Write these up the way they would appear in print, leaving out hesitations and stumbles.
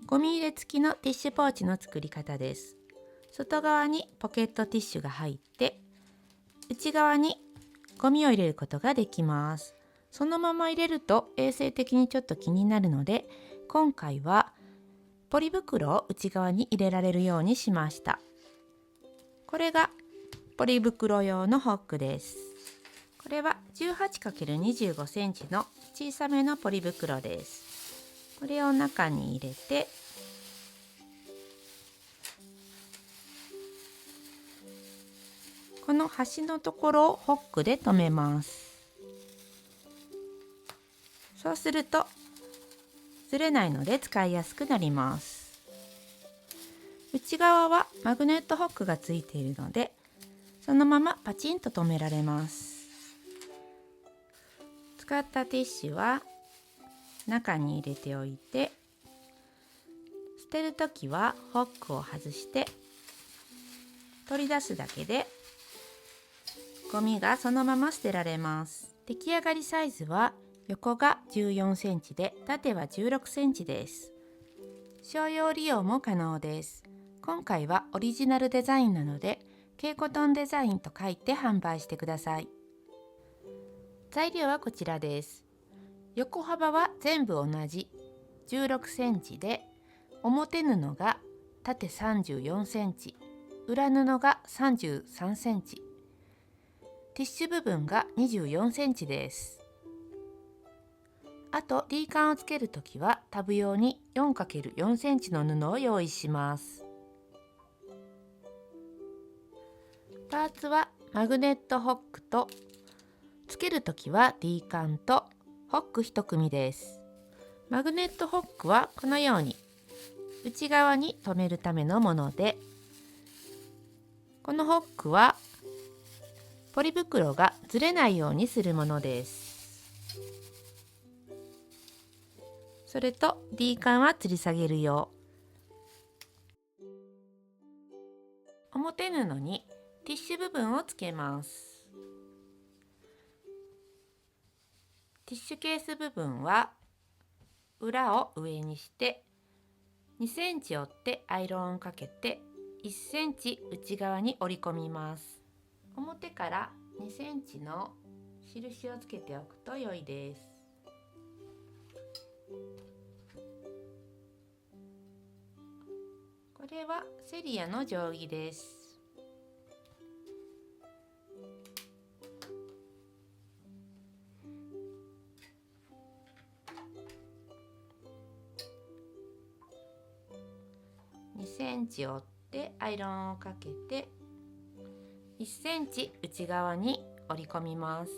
ゴミ入れ付きのティッシュポーチの作り方です。外側にポケットティッシュが入って、内側にゴミを入れることができます。そのまま入れると衛生的にちょっと気になるので、今回はポリ袋を内側に入れられるようにしました。これがポリ袋用のホックです。これは 18×25 センチの小さめのポリ袋です。これを中に入れて、この端のところをホックで留めます。そうするとずれないので使いやすくなります。内側はマグネットホックがついているので、そのままパチンと留められます。使ったティッシュは中に入れておいて、捨てるときはホックを外して取り出すだけでゴミがそのまま捨てられます。出来上がりサイズは横が14センチで縦は16センチです。商用利用も可能です。今回はオリジナルデザインなので、Kコトンデザインと書いて販売してください。材料はこちらです。横幅は全部同じ16センチで、表布が縦34センチ、裏布が33センチ、ティッシュ部分が24センチです。あと D カンをつけるときはタブ用に 4×4 センチの布を用意します。パーツはマグネットホックと、つけるときは D カンとホック1組です。マグネットホックはこのように内側に留めるためのもので、このホックはポリ袋がずれないようにするものです。それと D カンは吊り下げる用。表布にティッシュ部分をつけます。ティッシュケース部分は裏を上にして2センチ折ってアイロンをかけて1センチ内側に折り込みます。表から2センチの印をつけておくと良いです。これはセリアの定規です。2センチ折ってアイロンをかけて1センチ内側に折り込みます。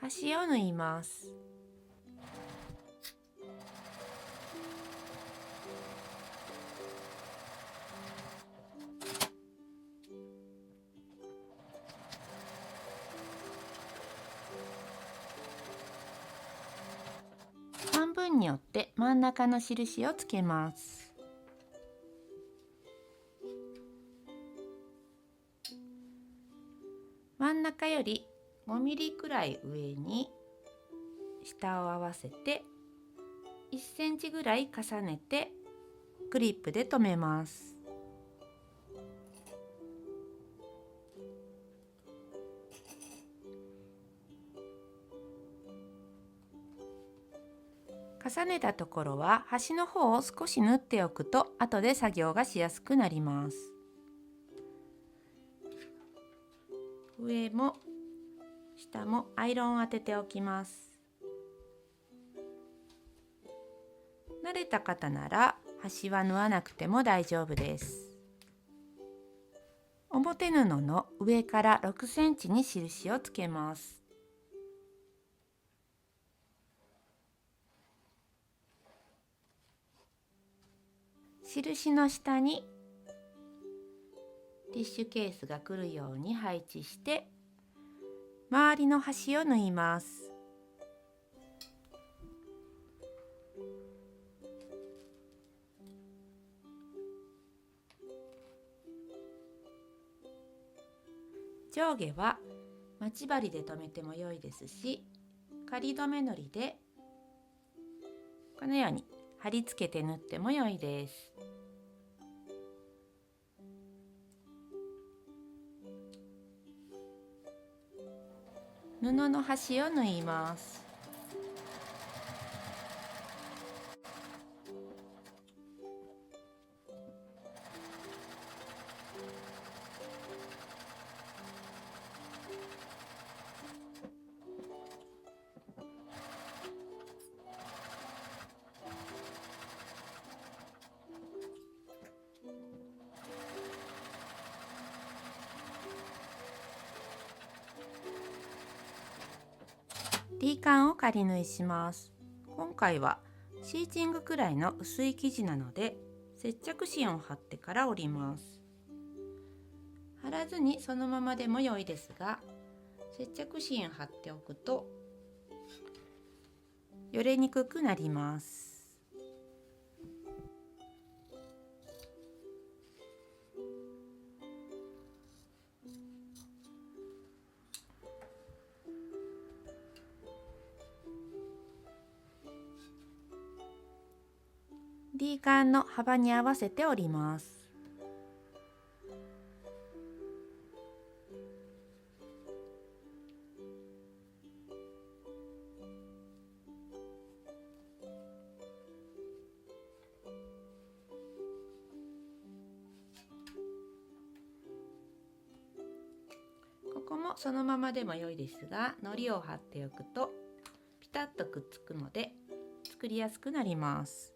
端を縫います。半分に折って真ん中の印をつけます。真ん中より5ミリくらい上に下を合わせて1センチぐらい重ねてクリップで留めます。重ねたところは端の方を少し縫っておくと後で作業がしやすくなります。上も下もアイロンを当てておきます。慣れた方なら端は縫わなくても大丈夫です。表布の上から6センチに印をつけます。印の下にティッシュケースが来るように配置して周りの端を縫います。上下は待ち針で留めても良いですし、仮留め糊でこのように貼り付けて縫っても良いです。布の端を縫います。D カンを仮縫いします。今回はシーチングくらいの薄い生地なので接着芯を貼ってから折ります。貼らずにそのままでも良いですが、接着芯を貼っておくとよれにくくなります。D カンの幅に合わせて折ります。ここもそのままでも良いですが、糊を貼っておくとピタッとくっつくので作りやすくなります。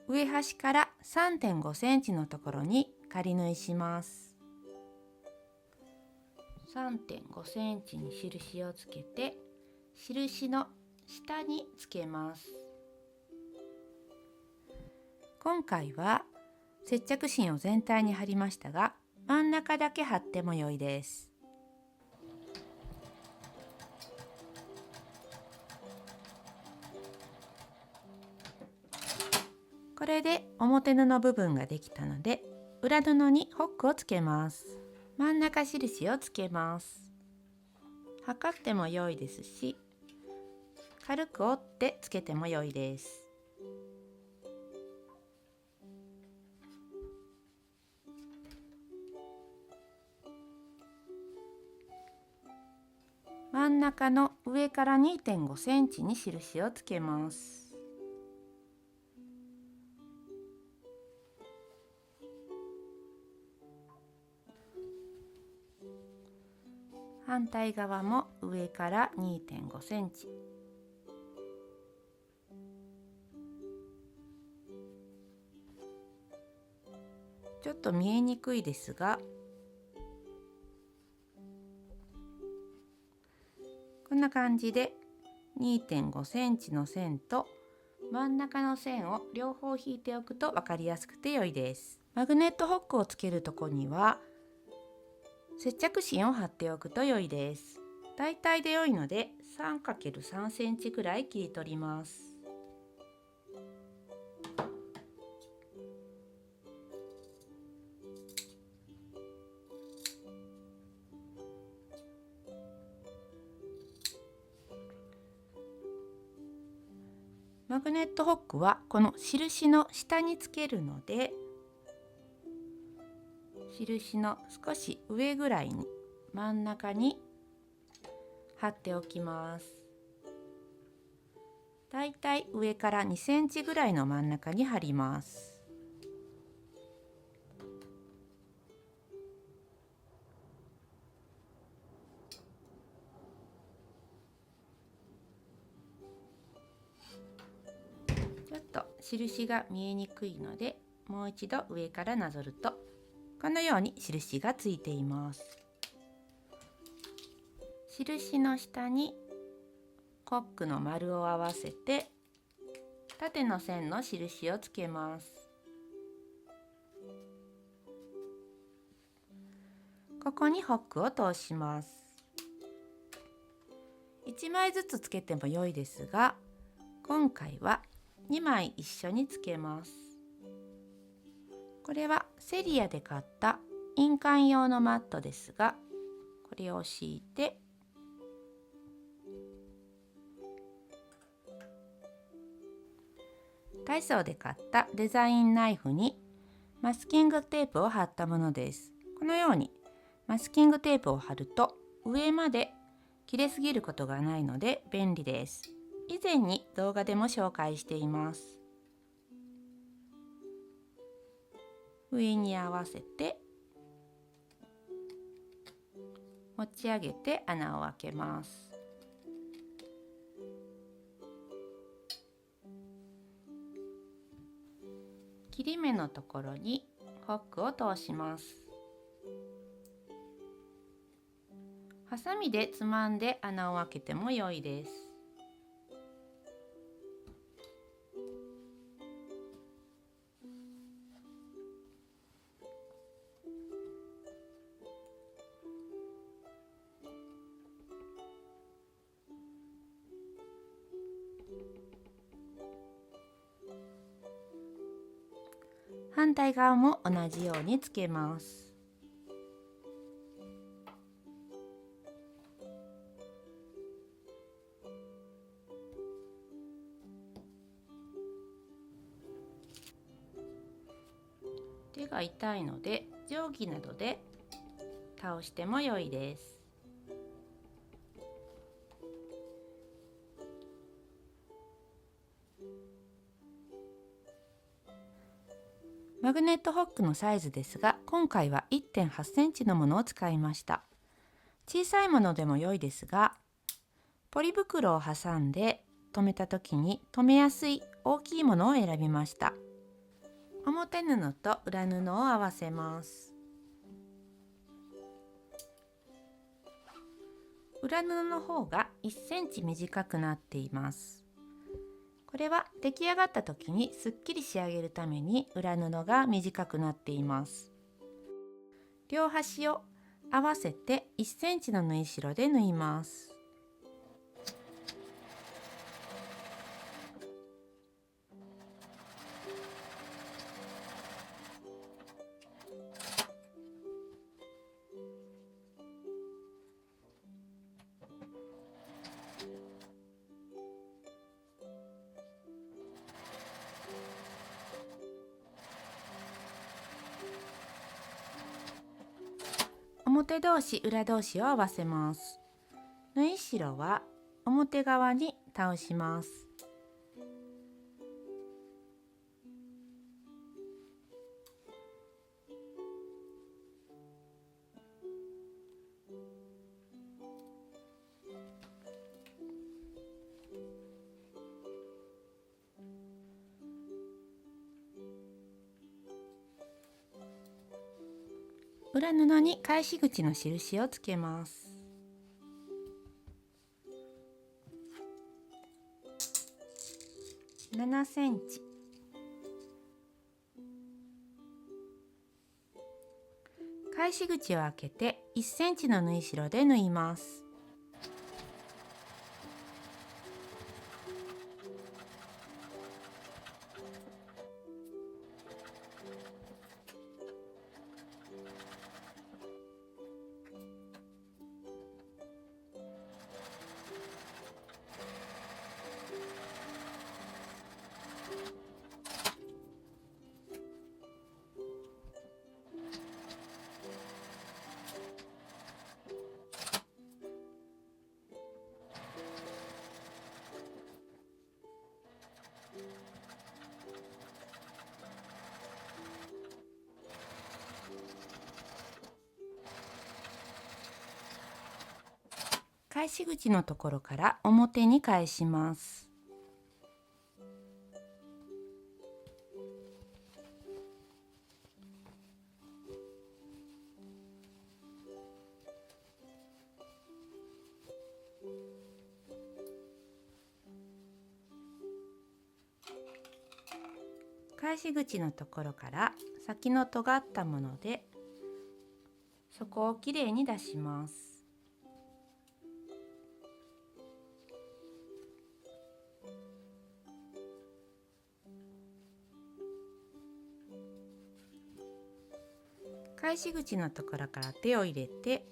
上端から 3.5 センチのところに仮縫いします。3.5 センチに印をつけて、印の下につけます。今回は接着芯を全体に貼りましたが、真ん中だけ貼っても良いです。これで表布部分ができたので、裏布にホックをつけます。真ん中印をつけます。測っても良いですし、軽く折ってつけても良いです。真ん中の上から 2.5 センチに印をつけます。反対側も上から 2.5 センチ。ちょっと見えにくいですが、こんな感じで 2.5 センチの線と真ん中の線を両方引いておくと分かりやすくて良いです。マグネットホックをつけるとこには接着芯を貼っておくと良いです。大体で良いので 3×3 センチくらい切り取ります。マグネットホックはこの印の下につけるので、印の少し上ぐらいに真ん中に貼っておきます。だいたい上から2センチぐらいの真ん中に貼ります。っと印が見えにくいので、もう一度上からなぞるとこのように印がついています。印の下にコックの丸を合わせて縦の線の印をつけます。ここにホックを通します。1枚ずつつけても良いですが、今回は2枚一緒につけます。これはセリアで買った印鑑用のマットですが、これを敷いてダイソーで買ったデザインナイフにマスキングテープを貼ったものです。このようにマスキングテープを貼ると上まで切れすぎることがないので便利です。以前に動画でも紹介しています。上に合わせて持ち上げて穴を開けます。切り目のところにホックを通します。ハサミでつまんで穴を開けても良いです。反対側も同じようにつけます。手が痛いので定規などで倒しても良いです。マグネットホックのサイズですが、今回は 1.8 センチのものを使いました。小さいものでも良いですが、ポリ袋を挟んで留めた時に留めやすい大きいものを選びました。表布と裏布を合わせます。裏布の方が1センチ短くなっています。これは出来上がった時にすっきり仕上げるために裏布が短くなっています。両端を合わせて1センチの縫い代で縫います。表同士裏同士を合わせます。縫い代は表側に倒します。裏布に返し口の印をつけます。7センチ。返し口を開けて1センチの縫い代で縫います。返し口のところから表に返します。返し口のところから先の尖ったもので底をきれいに出します。返し口のところから手を入れて、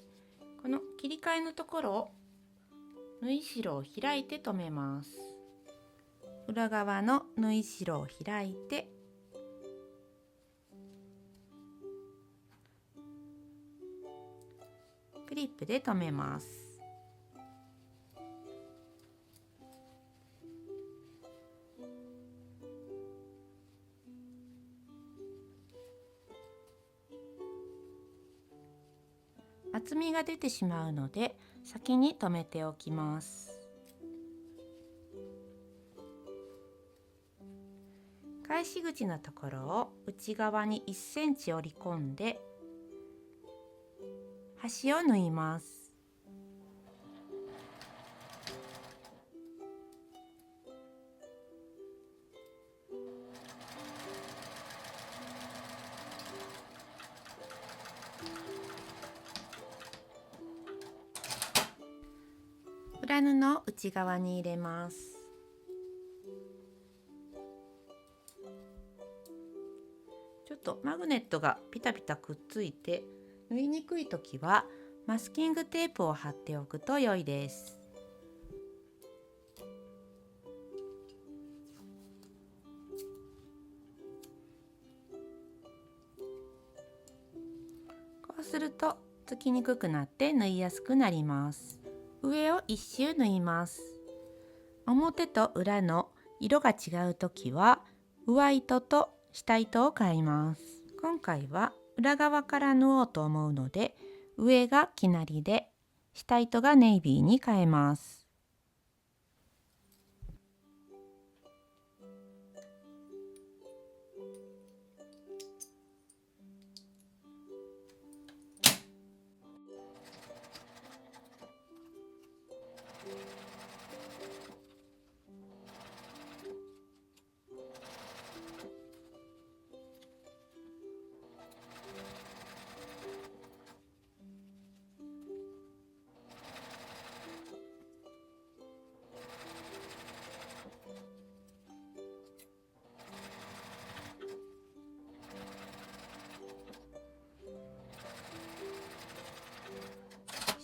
この切り替えのところを縫い代を開いて留めます。裏側の縫い代を開いてクリップで留めます。厚みが出てしまうので先に留めておきます。返し口のところを内側に1センチ折り込んで端を縫います。裏布を内側に入れます。ちょっとマグネットがピタピタくっついて縫いにくい時はマスキングテープを貼っておくと良いです。こうするとつきにくくなって縫いやすくなります。上を一周縫います。表と裏の色が違うときは上糸と下糸を変えます。今回は裏側から縫おうと思うので、上が生成りで下糸がネイビーに変えます。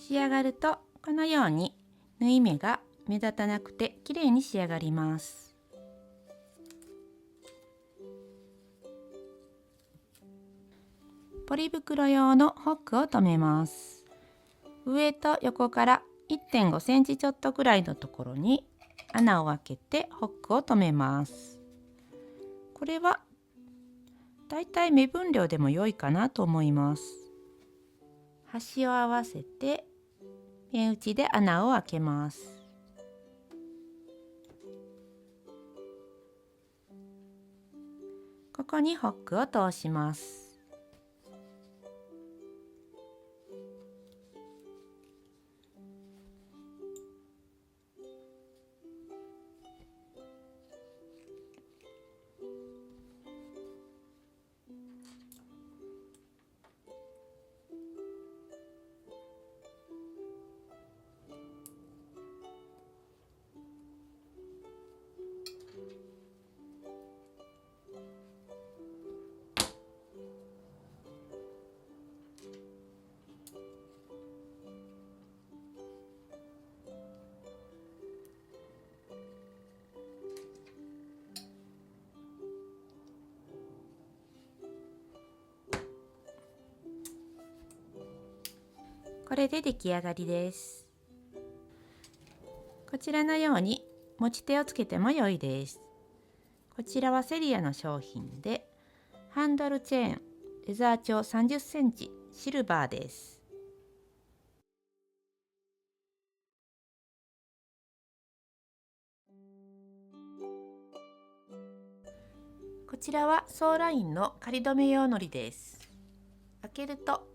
仕上がるとこのように縫い目が目立たなくて綺麗に仕上がります。ポリ袋用のホックを留めます。上と横から 1.5 センチちょっとくらいのところに穴を開けてホックを留めます。これはだいたい目分量でも良いかなと思います。端を合わせて目打ちで穴を開けます。ここにホックを通します。これで出来上がりです。こちらのように持ち手をつけても良いです。こちらはセリアの商品で、ハンドルチェーンレザー調30センチシルバーです。こちらはソーラインの仮止め用のりです。開けると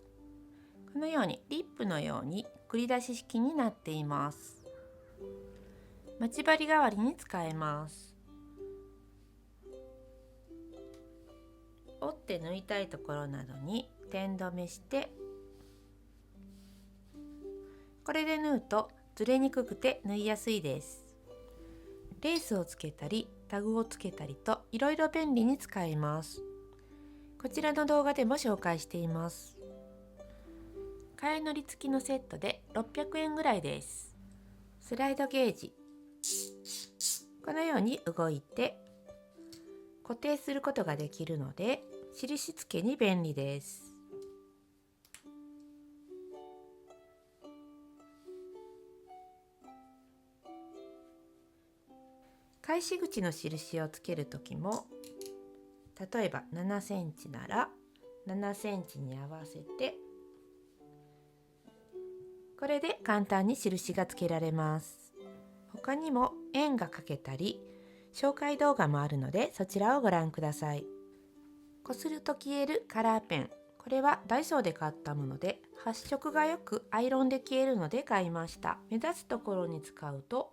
このようにリップのように繰り出し式になっています。待ち針代わりに使えます。折って縫いたいところなどに点止めして、これで縫うとずれにくくて縫いやすいです。レースをつけたりタグをつけたりといろいろ便利に使えます。こちらの動画でも紹介しています。替えのり付きのセットで600円ぐらいです。スライドゲージ、このように動いて固定することができるので印付けに便利です。返し口の印をつけるときも、例えば7センチなら7センチに合わせて、これで簡単に印がつけられます。他にも円が描けたり紹介動画もあるので、そちらをご覧ください。こすると消えるカラーペン、これはダイソーで買ったもので発色がよくアイロンで消えるので買いました。目立つところに使うと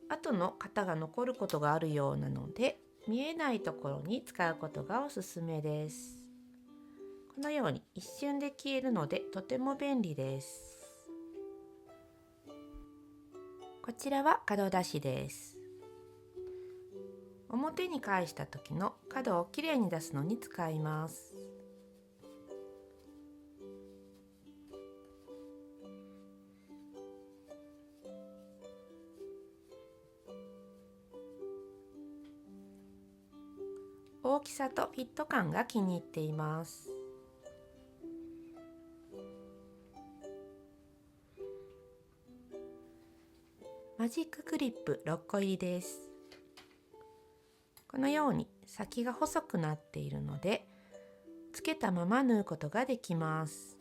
後の型が残ることがあるようなので、見えないところに使うことがおすすめです。このように一瞬で消えるのでとても便利です。こちらは角出しです。表に返した時の角をきれいに出すのに使います。大きさとフィット感が気に入っています。マジッククリップ6個入りです。このように先が細くなっているので、つけたまま縫うことができます。